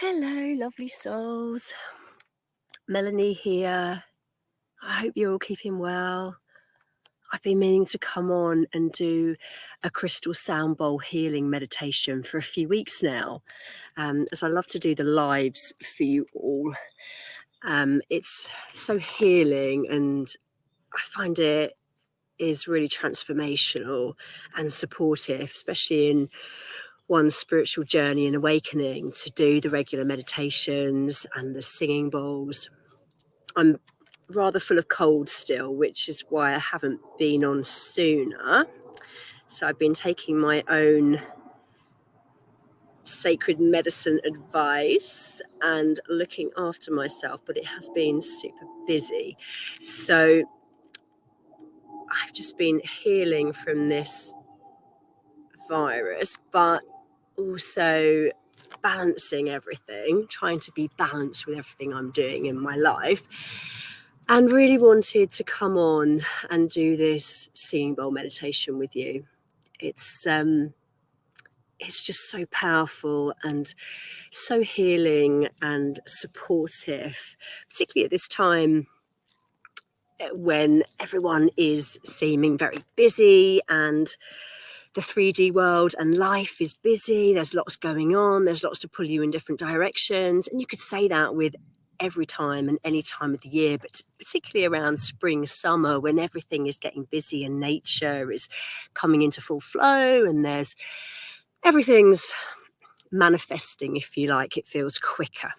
Hello, lovely souls. Melanie here. I hope you're all keeping well. I've been meaning to come on and do a crystal sound bowl healing meditation for a few weeks now, as I love to do the lives for you all. It's so healing, and I find it is really transformational and supportive, especially in one's spiritual journey and awakening, to do the regular meditations and the singing bowls. I'm rather full of cold still, which is why I haven't been on sooner. So I've been taking my own sacred medicine advice and looking after myself, but it has been super busy. So I've just been healing from this virus, but also balancing everything, trying to be balanced with everything I'm doing in my life, and really wanted to come on and do this singing bowl meditation with you. It's just so powerful and so healing and supportive, particularly at this time when everyone is seeming very busy, and the 3D world and life is busy. There's lots going on. There's lots to pull you in different directions. And you could say that with every time and any time of the year, but particularly around spring, summer, when everything is getting busy and nature is coming into full flow, and everything's manifesting, if you like. It feels quicker.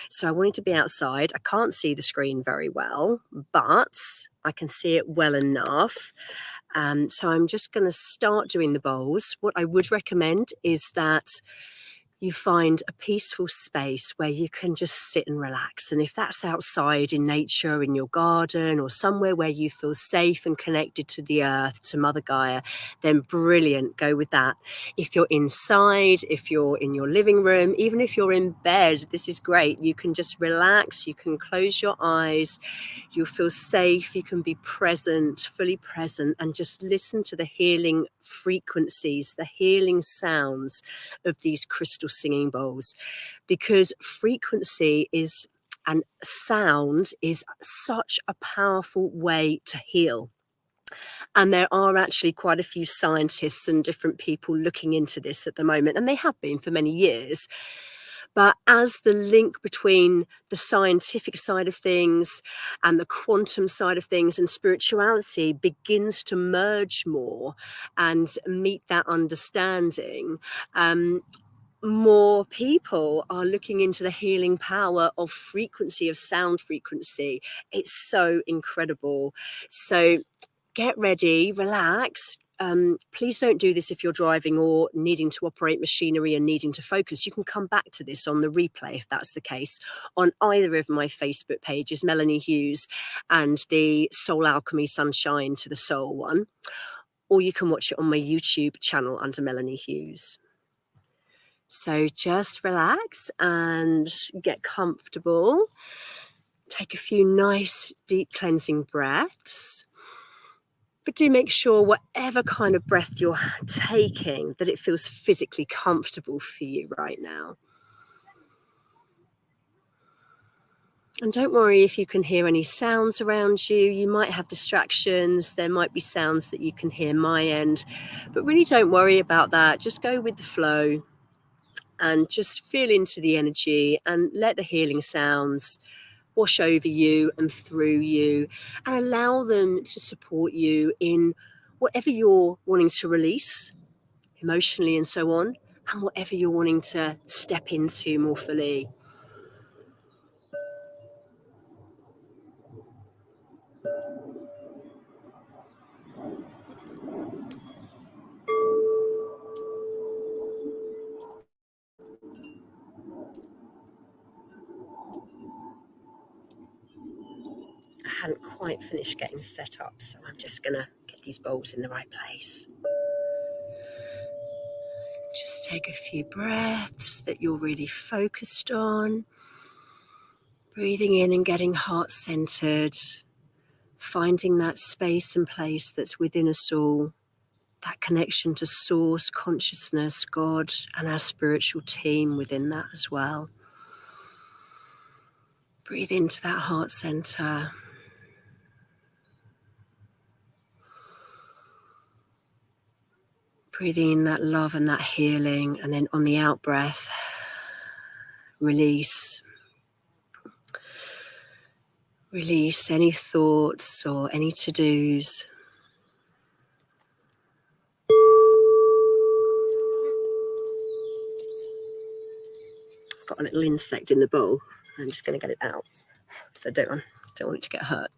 So I wanted to be outside. I can't see the screen very well, but I can see it well enough. So I'm just going to start doing the bowls. What I would recommend is that you find a peaceful space where you can just sit and relax. And if that's outside in nature, in your garden, or somewhere where you feel safe and connected to the earth, to Mother Gaia, then brilliant, go with that. If you're inside, if you're in your living room, even if you're in bed, this is great. You can just relax, you can close your eyes, you'll feel safe, you can be present, fully present, and just listen to the healing frequencies, the healing sounds of these crystal singing bowls, because frequency is and sound is such a powerful way to heal. And there are actually quite a few scientists and different people looking into this at the moment, and they have been for many years. But as the link between the scientific side of things and the quantum side of things and spirituality begins to merge more and meet that understanding, more people are looking into the healing power of frequency, of sound frequency. It's so incredible. So get ready, relax. Please don't do this if you're driving or needing to operate machinery and needing to focus. You can come back to this on the replay if that's the case, on either of my Facebook pages, Melanie Hughes and the Soul Alchemy Sunshine to the Soul one, or you can watch it on my YouTube channel under Melanie Hughes. So just relax and get comfortable. Take a few nice, deep cleansing breaths. But do make sure whatever kind of breath you're taking, that it feels physically comfortable for you right now. And don't worry if you can hear any sounds around you. You might have distractions. There might be sounds that you can hear my end. But really don't worry about that. Just go with the flow and just feel into the energy and let the healing sounds wash over you and through you, and allow them to support you in whatever you're wanting to release emotionally and so on, and whatever you're wanting to step into more fully. I hadn't quite finished getting set up, so I'm just going to get these bowls in the right place. Just take a few breaths that you're really focused on. Breathing in and getting heart-centered. Finding that space and place that's within us all. That connection to source, consciousness, God, and our spiritual team within that as well. Breathe into that heart center. Breathing in that love and that healing, and then on the out breath, release. Release any thoughts or any to-dos. I've got a little insect in the bowl. I'm just going to get it out. So I don't want it to get hurt.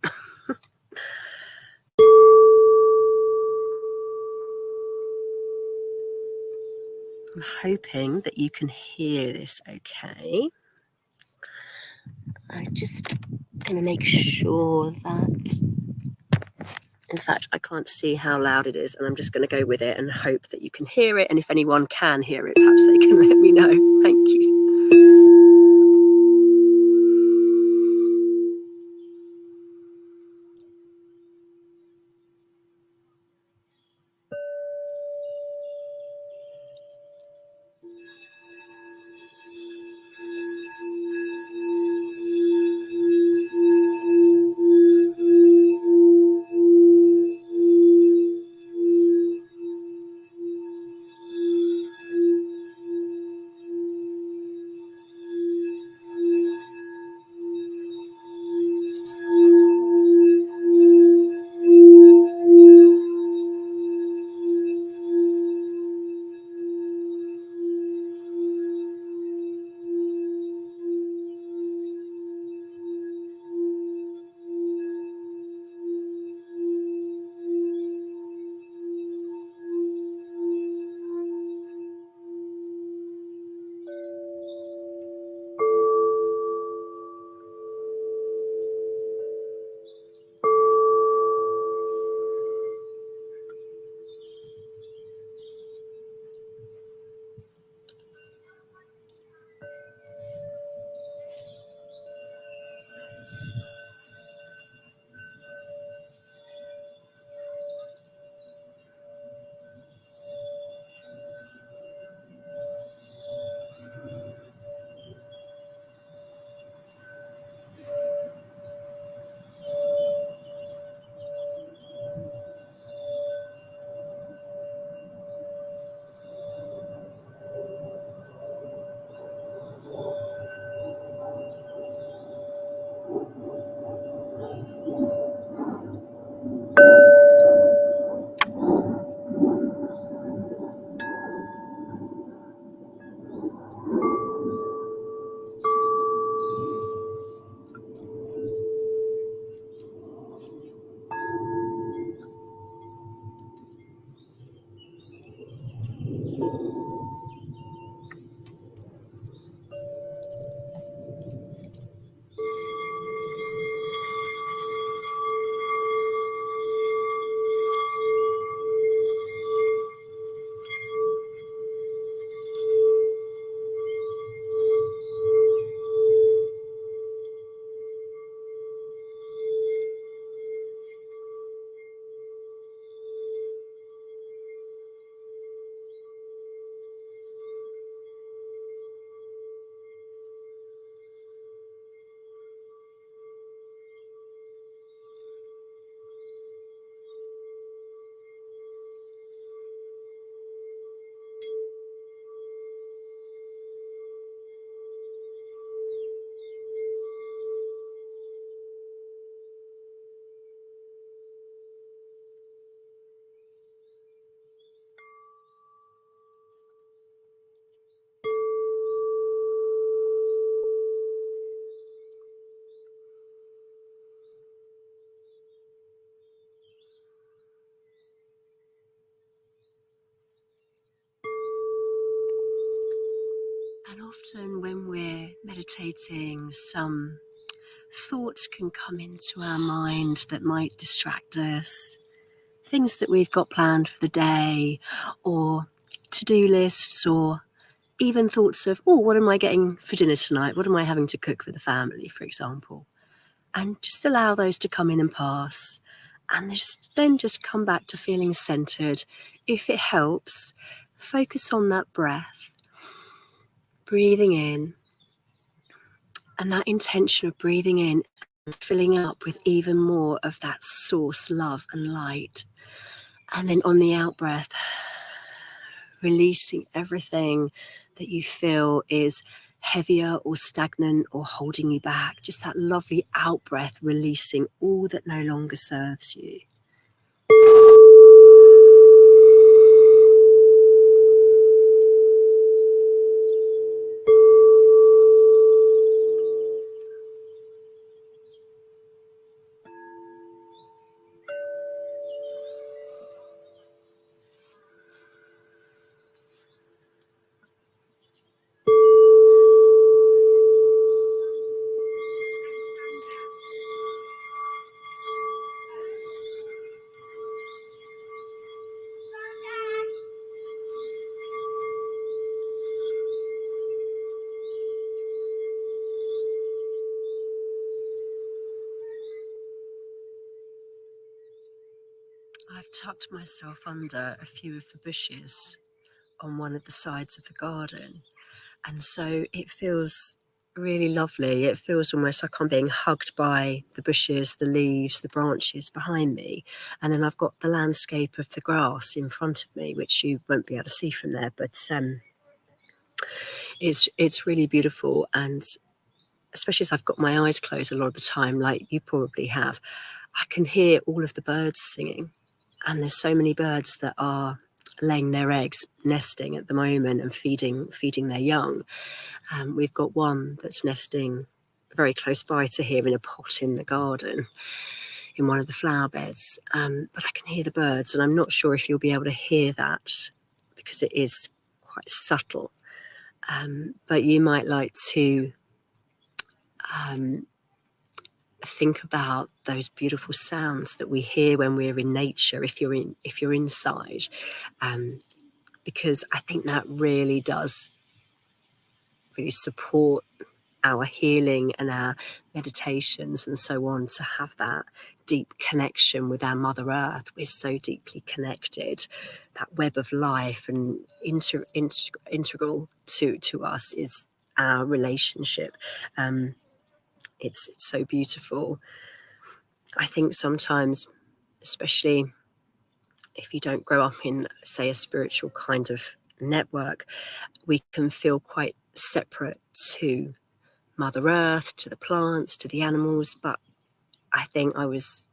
I'm hoping that you can hear this okay. I'm just going to make sure that, in fact, I can't see how loud it is, and I'm just going to go with it and hope that you can hear it. And if anyone can hear it, perhaps they can let me know. Thank you. And often when we're meditating, some thoughts can come into our mind that might distract us. Things that we've got planned for the day, or to-do lists, or even thoughts of, oh, what am I getting for dinner tonight? What am I having to cook for the family, for example? And just allow those to come in and pass. And then just come back to feeling centered. If it helps, focus on that breath. Breathing in And that intention of breathing in and filling up with even more of that source love and light. And then on the out breath, releasing everything that you feel is heavier or stagnant or holding you back. Just that lovely out breath, releasing all that no longer serves you. I've tucked myself under a few of the bushes on one of the sides of the garden, and so it feels really lovely. It feels almost like I'm being hugged by the bushes, the leaves, the branches behind me, and then I've got the landscape of the grass in front of me, which you won't be able to see from there, but it's really beautiful. And especially as I've got my eyes closed a lot of the time, like you probably have, I can hear all of the birds singing. And there's so many birds that are laying their eggs, nesting at the moment, and feeding their young. We've got one that's nesting very close by to here in a pot in the garden, in one of the flower beds. But I can hear the birds, and I'm not sure if you'll be able to hear that because it is quite subtle. But you might like to think about those beautiful sounds that we hear when we're in nature, if you're inside, because I think that really does really support our healing and our meditations and so on, to have that deep connection with our Mother Earth. We're so deeply connected. That web of life, and integral to us is our relationship. It's so beautiful. I think sometimes, especially if you don't grow up in, say, a spiritual kind of network, we can feel quite separate to Mother Earth, to the plants, to the animals. But I think I was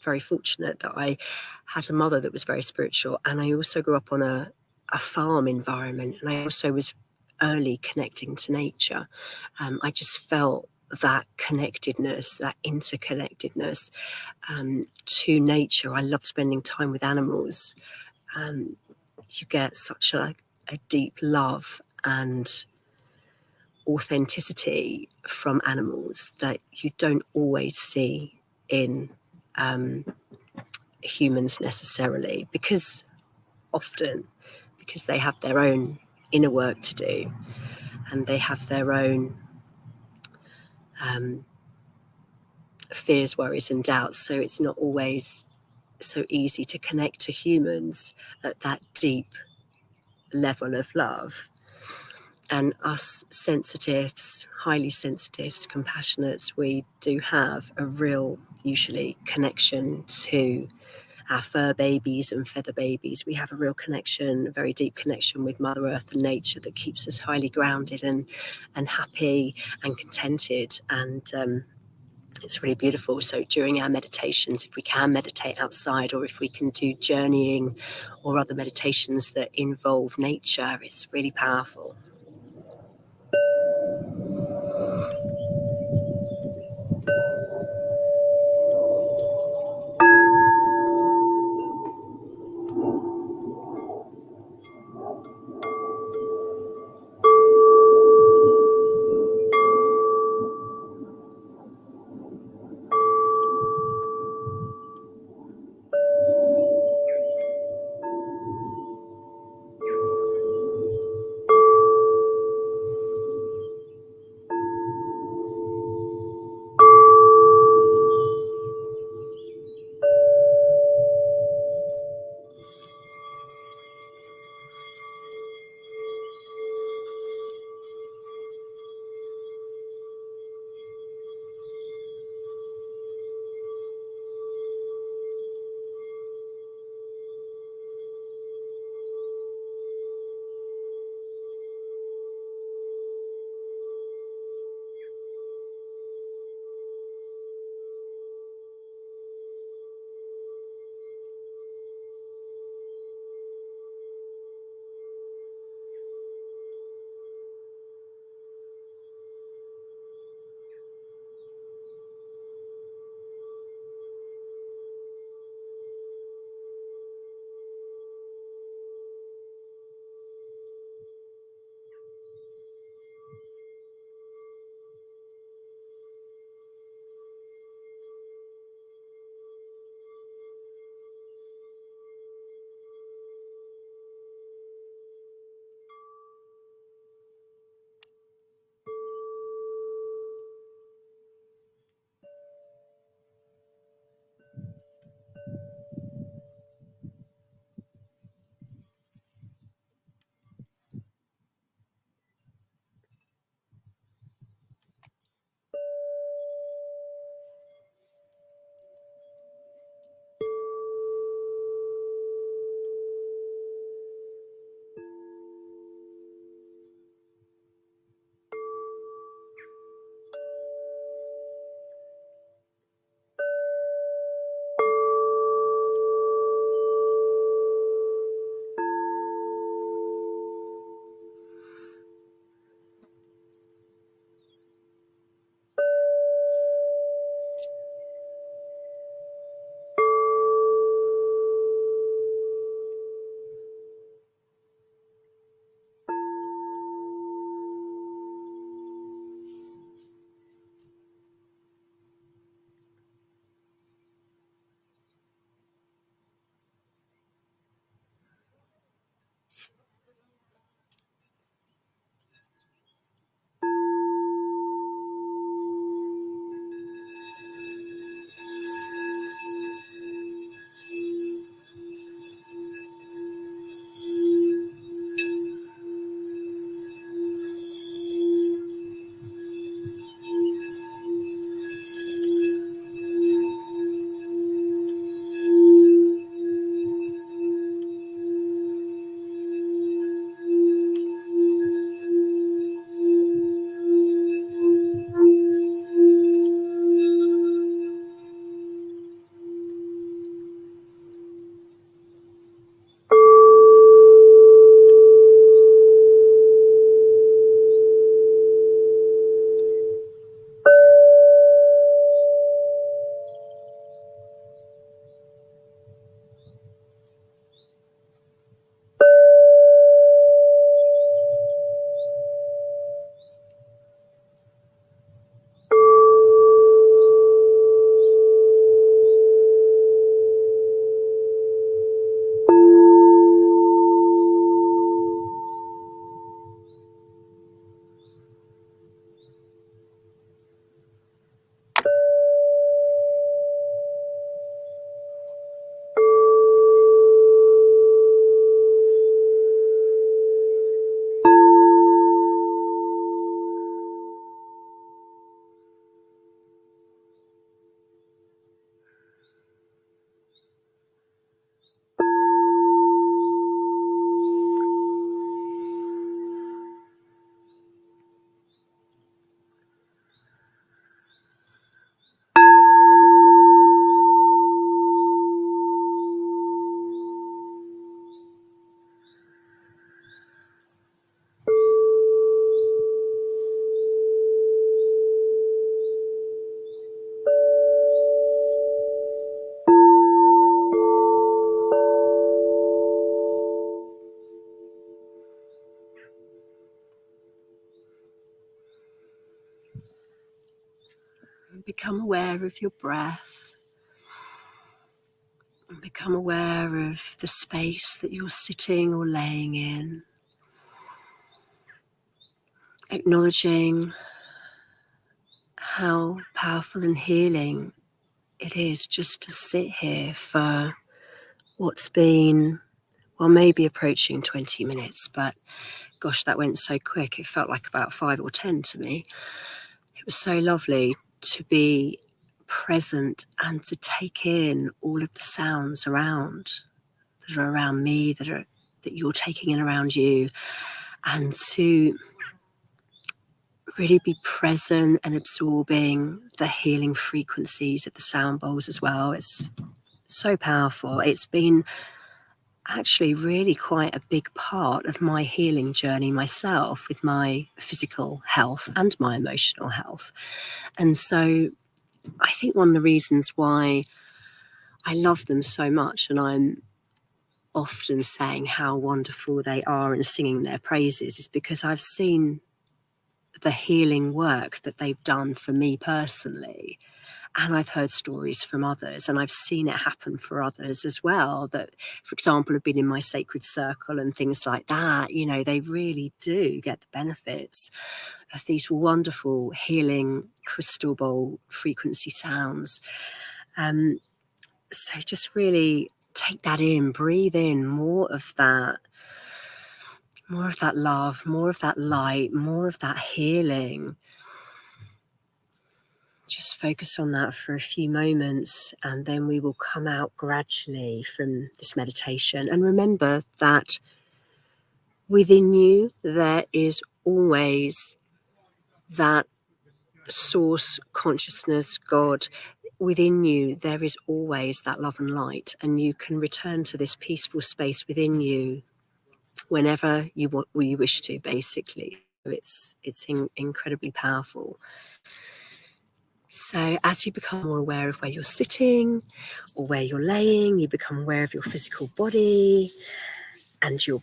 very fortunate that I had a mother that was very spiritual, and I also grew up on a farm environment, and I also was early connecting to nature. I just felt that connectedness, that interconnectedness to nature. I love spending time with animals. You get such a deep love and authenticity from animals that you don't always see in humans necessarily, because they have their own inner work to do, and they have their own fears, worries, and doubts. So it's not always so easy to connect to humans at that deep level of love. And us sensitives, highly sensitives, compassionates, we do have a real, usually, connection to our fur babies and feather babies. We have a real connection, a very deep connection with Mother Earth and nature that keeps us highly grounded and happy and contented. And it's really beautiful. So during our meditations, if we can meditate outside, or if we can do journeying or other meditations that involve nature, it's really powerful. Become aware of your breath. And become aware of the space that you're sitting or laying in. Acknowledging how powerful and healing it is just to sit here for what's been, well, maybe approaching 20 minutes, but gosh, that went so quick. It felt like about 5 or 10 to me. It was so lovely to be present and to take in all of the sounds around that are around me, that you're taking in around you, and to really be present and absorbing the healing frequencies of the sound bowls as well. It's so powerful. It's been actually really quite a big part of my healing journey myself, with my physical health and my emotional health. And so I think one of the reasons why I love them so much, and I'm often saying how wonderful they are and singing their praises, is because I've seen the healing work that they've done for me personally. And I've heard stories from others, and I've seen it happen for others as well, that, for example, have been in my sacred circle and things like that. You know, they really do get the benefits of these wonderful healing crystal bowl frequency sounds. So just really take that in, breathe in more of that love, more of that light, more of that healing. Just focus on that for a few moments, and then we will come out gradually from this meditation. And remember that within you, there is always that source consciousness, God. Within you, there is always that love and light, and you can return to this peaceful space within you whenever you want, or you wish to, basically. It's incredibly powerful. So as you become more aware of where you're sitting or where you're laying, you become aware of your physical body and your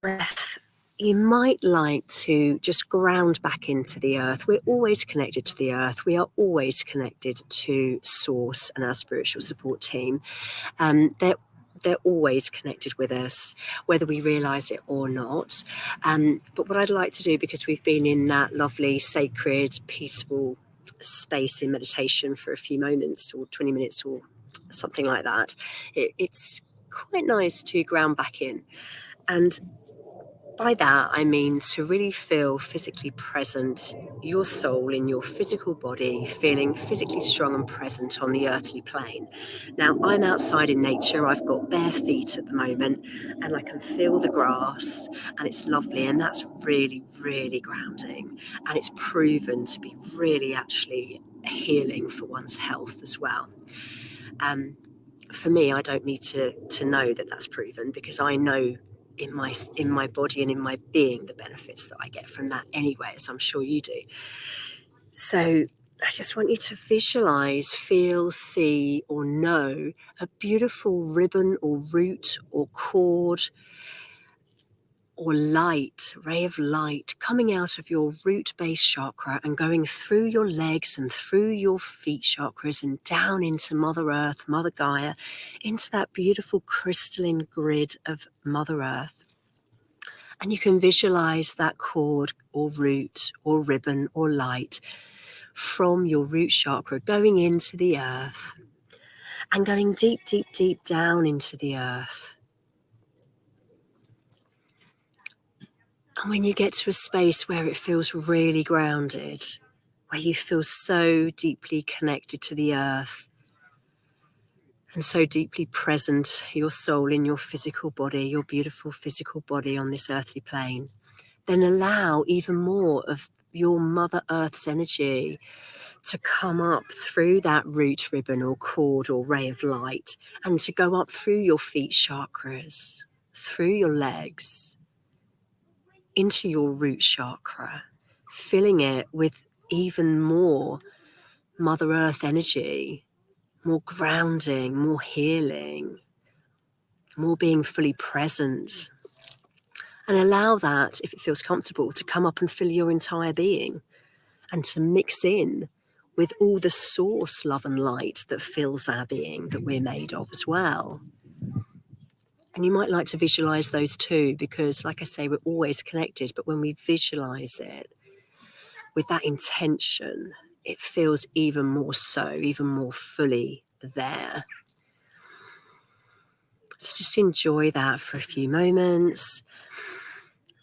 breath. You might like to just ground back into the earth. We're always connected to the earth. We are always connected to Source and our spiritual support team. They're always connected with us, whether we realise it or not. But what I'd like to do, because we've been in that lovely, sacred, peaceful space in meditation for a few moments or 20 minutes or something like that, it's quite nice to ground back in. And by that, I mean to really feel physically present, your soul in your physical body, feeling physically strong and present on the earthly plane. Now, I'm outside in nature. I've got bare feet at the moment, and I can feel the grass, and it's lovely, and that's really, really grounding. And it's proven to be really actually healing for one's health as well. For me, I don't need to know that that's proven, because I know in my body and in my being the benefits that I get from that anyway, as I'm sure you do. So I just want you to visualize, feel, see, or know a beautiful ribbon or root or cord or light, ray of light coming out of your root base chakra and going through your legs and through your feet chakras and down into Mother Earth, Mother Gaia, into that beautiful crystalline grid of Mother Earth. And you can visualize that cord or root or ribbon or light from your root chakra going into the earth and going deep, deep, deep down into the earth. And when you get to a space where it feels really grounded, where you feel so deeply connected to the earth and so deeply present, your soul in your physical body, your beautiful physical body on this earthly plane, then allow even more of your Mother Earth's energy to come up through that root ribbon or cord or ray of light, and to go up through your feet chakras, through your legs, into your root chakra, filling it with even more Mother Earth energy, more grounding, more healing, more being fully present. And allow that, if it feels comfortable, to come up and fill your entire being and to mix in with all the source love and light that fills our being, that we're made of as well. And you might like to visualize those too, because like I say, we're always connected, but when we visualize it with that intention, it feels even more so, even more fully there. So just enjoy that for a few moments,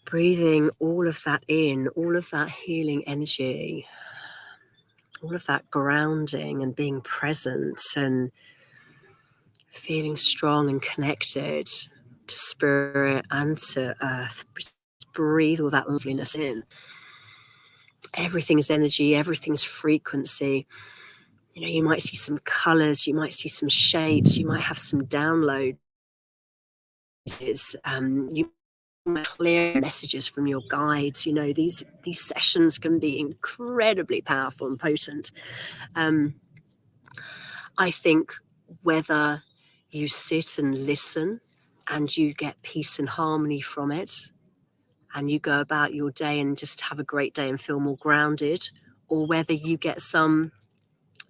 breathing all of that in, all of that healing energy, all of that grounding and being present and feeling strong and connected to spirit and to earth. Just breathe all that loveliness in. Everything's energy, everything's frequency. You know, you might see some colors, you might see some shapes, you might have some downloads. You might clear messages from your guides. You know, these sessions can be incredibly powerful and potent. I think whether you sit and listen and you get peace and harmony from it, and you go about your day and just have a great day and feel more grounded, or whether you get some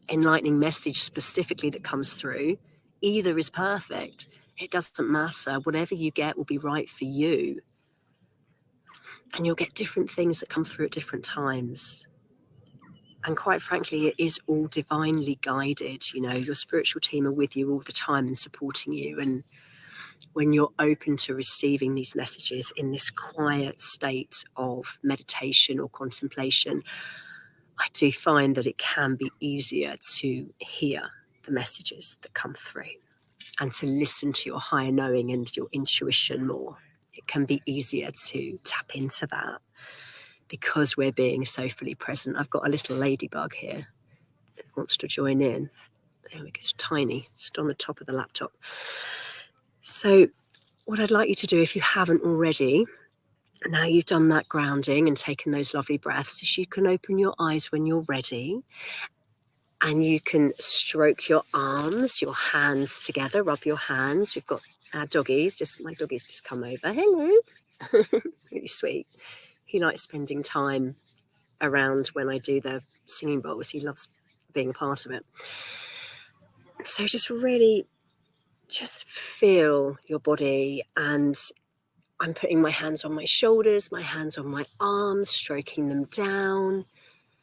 enlightening message specifically that comes through, either is perfect. It doesn't matter. Whatever you get will be right for you. And you'll get different things that come through at different times. And quite frankly, it is all divinely guided. You know, your spiritual team are with you all the time and supporting you. And when you're open to receiving these messages in this quiet state of meditation or contemplation, I do find that it can be easier to hear the messages that come through and to listen to your higher knowing and your intuition more. It can be easier to tap into that because we're being so fully present. I've got a little ladybug here that wants to join in. There we go, it's tiny, just on the top of the laptop. So what I'd like you to do, if you haven't already, now you've done that grounding and taken those lovely breaths, is you can open your eyes when you're ready and you can stroke your arms, your hands together, rub your hands. We've got our doggies, my doggies just come over. Hello. Really sweet. He likes spending time around when I do the singing bowls. He loves being a part of it. So just really just feel your body, and I'm putting my hands on my shoulders, my hands on my arms, stroking them down.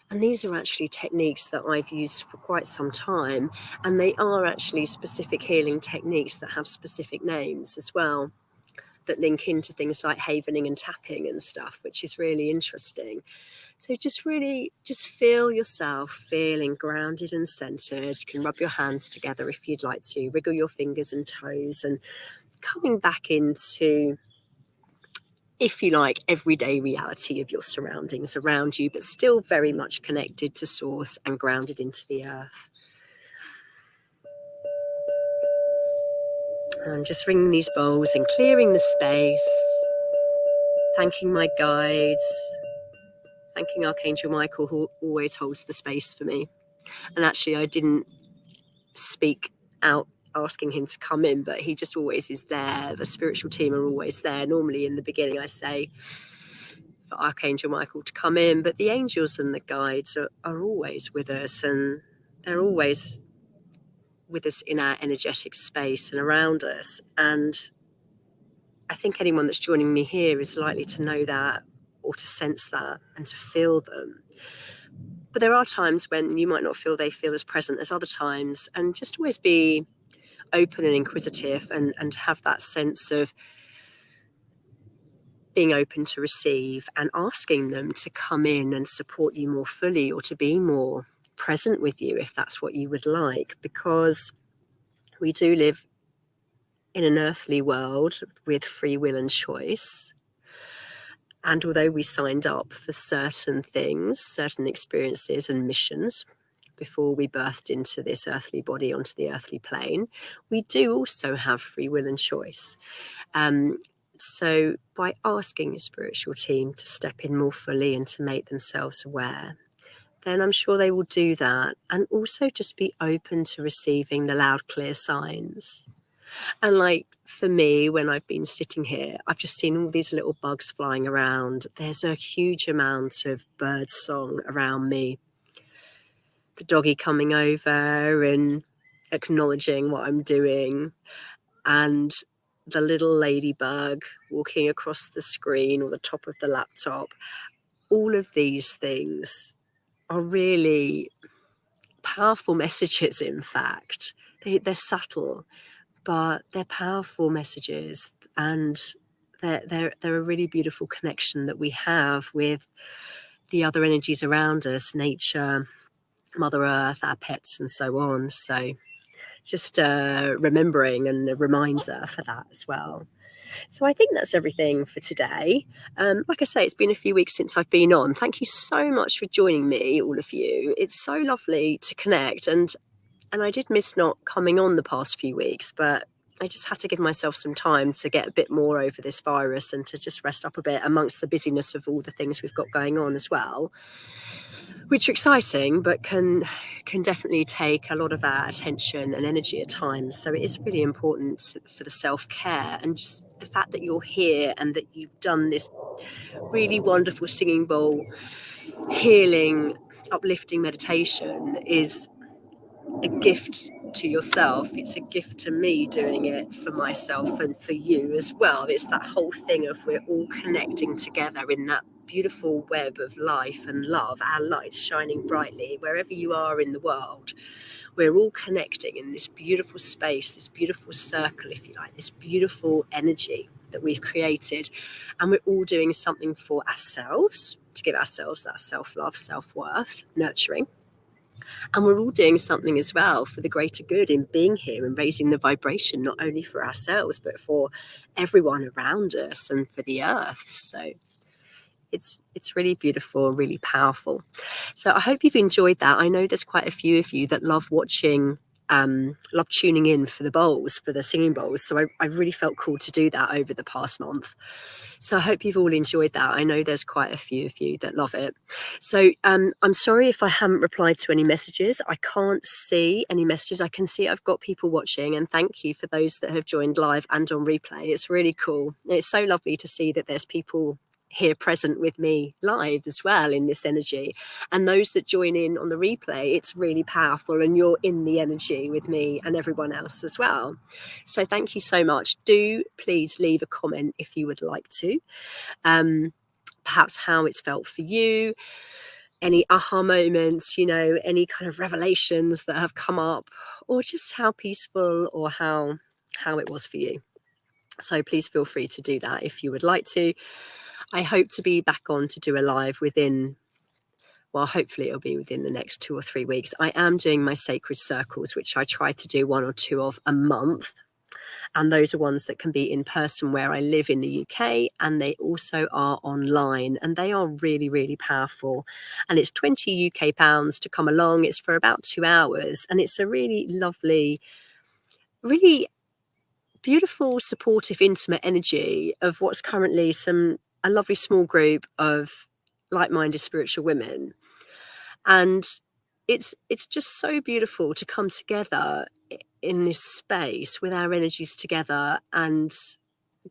And these are actually techniques that I've used for quite some time. And they are actually specific healing techniques that have specific names as well, that link into things like havening and tapping and stuff, which is really interesting. So just really just feel yourself feeling grounded and centered. You can rub your hands together if you'd like to, wriggle your fingers and toes, and coming back into, if you like, everyday reality of your surroundings around you, but still very much connected to source and grounded into the earth. And just ringing these bowls and clearing the space, thanking my guides, thanking Archangel Michael, who always holds the space for me. And actually, I didn't speak out asking him to come in, but he just always is there. The spiritual team are always there. Normally in the beginning I say for Archangel Michael to come in, but the angels and the guides are always with us, and they're always with us in our energetic space and around us. And I think anyone that's joining me here is likely to know that, or to sense that, and to feel them. But there are times when you might not feel they feel as present as other times, and just always be open and inquisitive, and have that sense of being open to receive and asking them to come in and support you more fully, or to be more present with you if that's what you would like, because we do live in an earthly world with free will and choice. And although we signed up for certain things, certain experiences and missions before we birthed into this earthly body, onto the earthly plane, we do also have free will and choice. So by asking your spiritual team to step in more fully and to make themselves aware, then I'm sure they will do that. And also just be open to receiving the loud, clear signs. And like for me, when I've been sitting here, I've just seen all these little bugs flying around. There's a huge amount of bird song around me. the doggy coming over and acknowledging what I'm doing, and the little ladybug walking across the screen or the top of the laptop. All of these things are really powerful messages, in fact. They're subtle, but they're powerful messages, and they're a really beautiful connection that we have with the other energies around us, nature, Mother Earth, our pets, and so on. So just remembering and a reminder for that as well. So I think that's everything for today. Like I say, it's been a few weeks since I've been on. Thank you so much for joining me, all of you. It's so lovely to connect, and I did miss not coming on the past few weeks, but I just had to give myself some time to get a bit more over this virus and to just rest up a bit amongst the busyness of all the things we've got going on as well, which are exciting, but can definitely take a lot of our attention and energy at times. So it is really important for the self-care, and just the fact that you're here and that you've done this really wonderful singing bowl, healing, uplifting meditation is a gift to yourself. It's a gift to me doing it for myself and for you as well. It's that whole thing of we're all connecting together in that beautiful web of life and love, our lights shining brightly wherever you are in the world. We're all connecting in this beautiful space, this beautiful circle, if you like, this beautiful energy that we've created. And we're all doing something for ourselves, to give ourselves that self-love, self-worth, nurturing. And we're all doing something as well for the greater good in being here and raising the vibration, not only for ourselves, but for everyone around us and for the earth. So it's really beautiful and really powerful. So I hope you've enjoyed that. I know there's quite a few of you that love watching, love tuning in for the bowls, for the singing bowls. So I really felt called to do that over the past month. So I hope you've all enjoyed that. I know there's quite a few of you that love it. So I'm sorry if I haven't replied to any messages. I can't see any messages. I can see I've got people watching, and thank you for those that have joined live and on replay. It's really cool. It's so lovely to see that there's people here present with me live as well in this energy, and those that join in on the replay, it's really powerful, and you're in the energy with me and everyone else as well. So thank you so much. Do please leave a comment if you would like to, perhaps how it's felt for you, any aha moments, you know, any kind of revelations that have come up, or just how peaceful or how it was for you. So please feel free to do that if you would like to. I hope to be back on to do a live within, well, hopefully it'll be within the next 2 or 3 weeks. I am doing my sacred circles, which I try to do 1 or 2 of a month. And those are ones that can be in person where I live in the UK, and they also are online, and they are really, really powerful. And it's 20 UK pounds to come along. It's for about 2 hours, and it's a really lovely, really beautiful, supportive, intimate energy of what's currently a lovely small group of like-minded spiritual women. And it's just so beautiful to come together in this space with our energies together and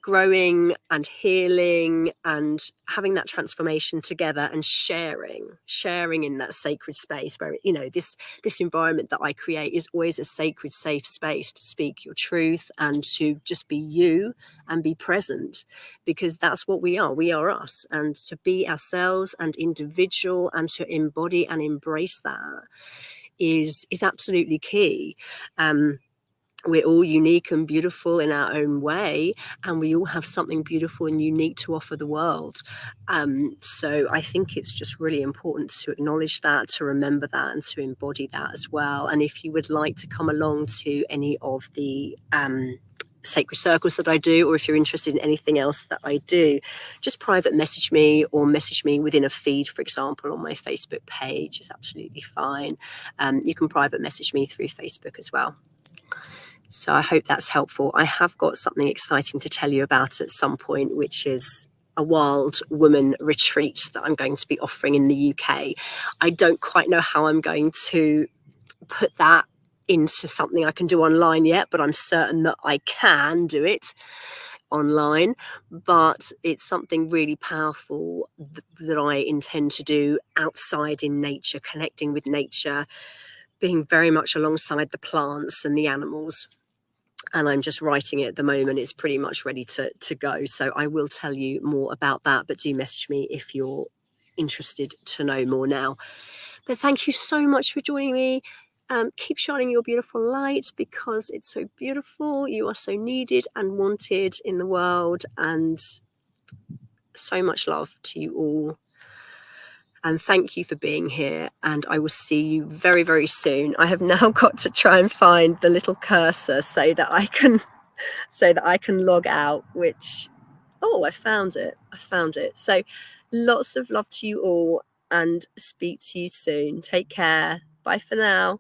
growing and healing and having that transformation together and sharing in that sacred space where, you know, this environment that I create is always a sacred, safe space to speak your truth and to just be you and be present, because that's what we are us, and to be ourselves and individual and to embody and embrace that is absolutely key. We're all unique and beautiful in our own way, and we all have something beautiful and unique to offer the world. So I think it's just really important to acknowledge that, to remember that, and to embody that as well. And if you would like to come along to any of the sacred circles that I do, or if you're interested in anything else that I do, just private message me or message me within a feed, for example, on my Facebook page is absolutely fine. You can private message me through Facebook as well. So I hope that's helpful. I have got something exciting to tell you about at some point, which is a wild woman retreat that I'm going to be offering in the UK. I don't quite know how I'm going to put that into something I can do online yet, but I'm certain that I can do it. online, but it's something really powerful that I intend to do outside in nature, connecting with nature, being very much alongside the plants and the animals. And I'm just writing it at the moment. It's pretty much ready to go. So I will tell you more about that, but do message me if you're interested to know more now. But thank you so much for joining me. Keep shining your beautiful light, because it's so beautiful. You are so needed and wanted in the world, and so much love to you all. And thank you for being here, and I will see you very, very soon. I have now got to try and find the little cursor so that I can log out, which, oh, I found it. So lots of love to you all, and speak to you soon. Take care. Bye for now.